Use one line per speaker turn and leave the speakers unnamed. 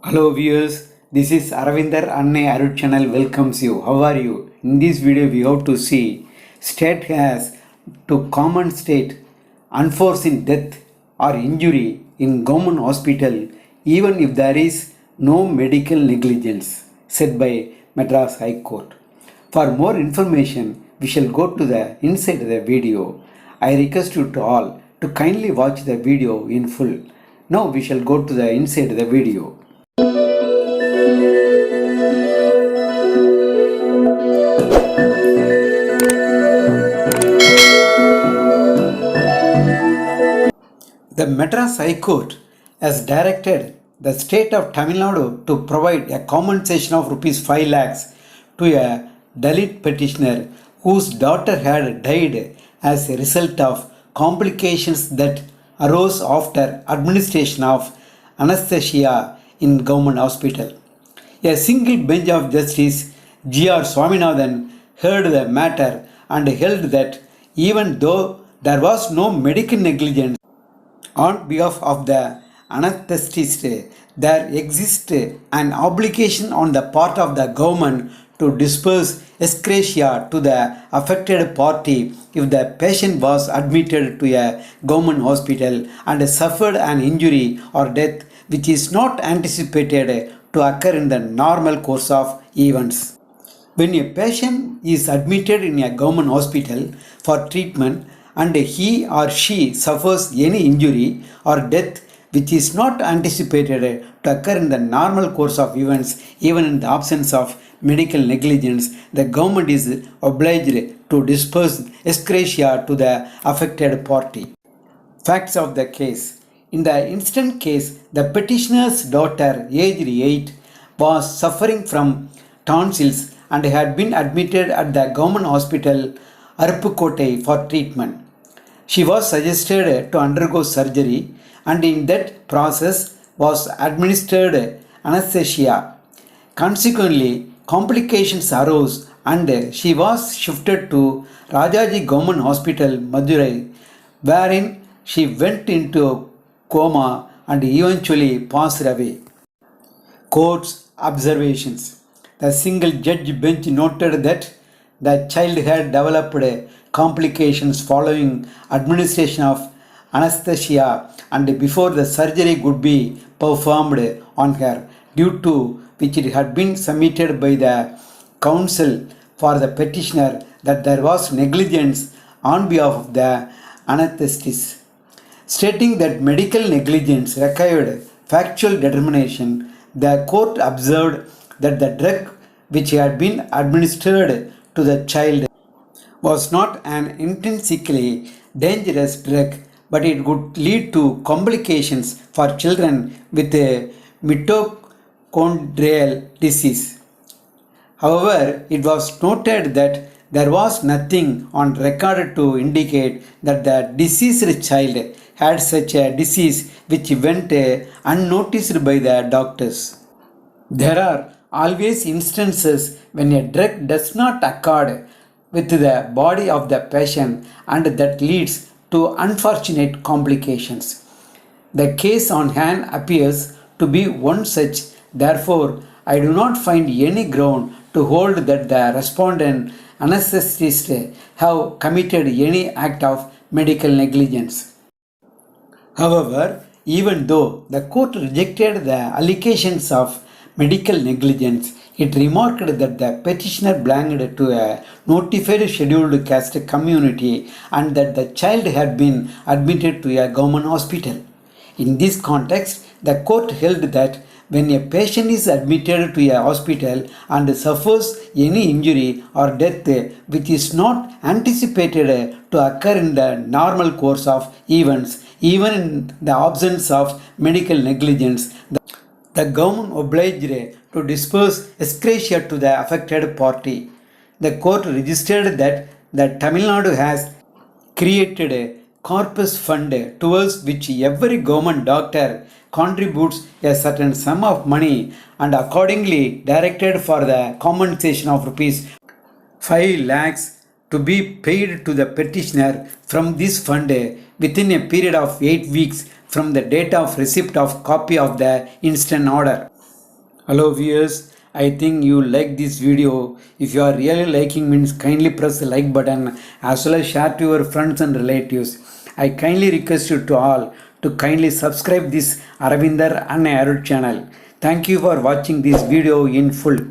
Hello viewers, this is Aravindar Anne Arut channel welcomes you. How are you? In this video we have to see state has to common state unforeseen death or injury in government hospital even if there is no medical negligence said by Madras High Court. For more information we shall go to the inside the video. I request you to all to kindly watch the video in full. Now we shall go to the inside the video. The Madras High Court has directed the state of Tamil Nadu to provide a compensation of Rs 5 lakhs to a Dalit petitioner whose daughter had died as a result of complications that arose after administration of anesthesia in government hospital. A single bench of Justice G.R. Swaminathan heard the matter and held that even though there was no medical negligence on behalf of the anesthetist, there exists an obligation on the part of the government to disperse ex gratia to the affected party if the patient was admitted to a government hospital and suffered an injury or death which is not anticipated to occur in the normal course of events. When a patient is admitted in a government hospital for treatment and he or she suffers any injury or death which is not anticipated to occur in the normal course of events, even in the absence of medical negligence, the government is obliged to disperse ex gratia to the affected party. Facts of the case. In the instant case, the petitioner's daughter, aged 8, was suffering from tonsils and had been admitted at the government hospital Aruppukkottai for treatment. She was suggested to undergo surgery and in that process was administered anesthesia. Consequently, complications arose and she was shifted to Rajaji Government Hospital, Madurai, wherein she went into coma and eventually passed away. Court's observations. The single judge bench noted that the child had developed complications following administration of anesthesia and before the surgery could be performed on her, due to which it had been submitted by the counsel for the petitioner that there was negligence on behalf of the anesthetist. Stating that medical negligence required factual determination, the court observed that the drug which had been administered to the child was not an intrinsically dangerous drug, but it could lead to complications for children with a mitochondrial disease. However, it was noted that there was nothing on record to indicate that the deceased child had such a disease which went unnoticed by the doctors. There are always instances when a drug does not accord with the body of the patient and that leads to unfortunate complications. The case on hand appears to be one such, therefore, I do not find any ground to hold that the respondent anesthetist have committed any act of medical negligence. However, even though the court rejected the allegations of medical negligence, it remarked that the petitioner belonged to a notified scheduled caste community and that the child had been admitted to a government hospital. In this context, the court held that when a patient is admitted to a hospital and suffers any injury or death which is not anticipated to occur in the normal course of events, even in the absence of medical negligence, the government obliged to disperse ex gratia to the affected party. The court registered that the Tamil Nadu has created a corpus fund towards which every government doctor contributes a certain sum of money and accordingly directed for the compensation of Rs 5 lakhs to be paid to the petitioner from this fund within a period of 8 weeks from the date of receipt of copy of the instant order. Hello viewers, I think you like this video. If you are really liking means kindly press the like button as well as share to your friends and relatives. I kindly request you to all to kindly subscribe this Aravinder and Arut channel. Thank you for watching this video in full.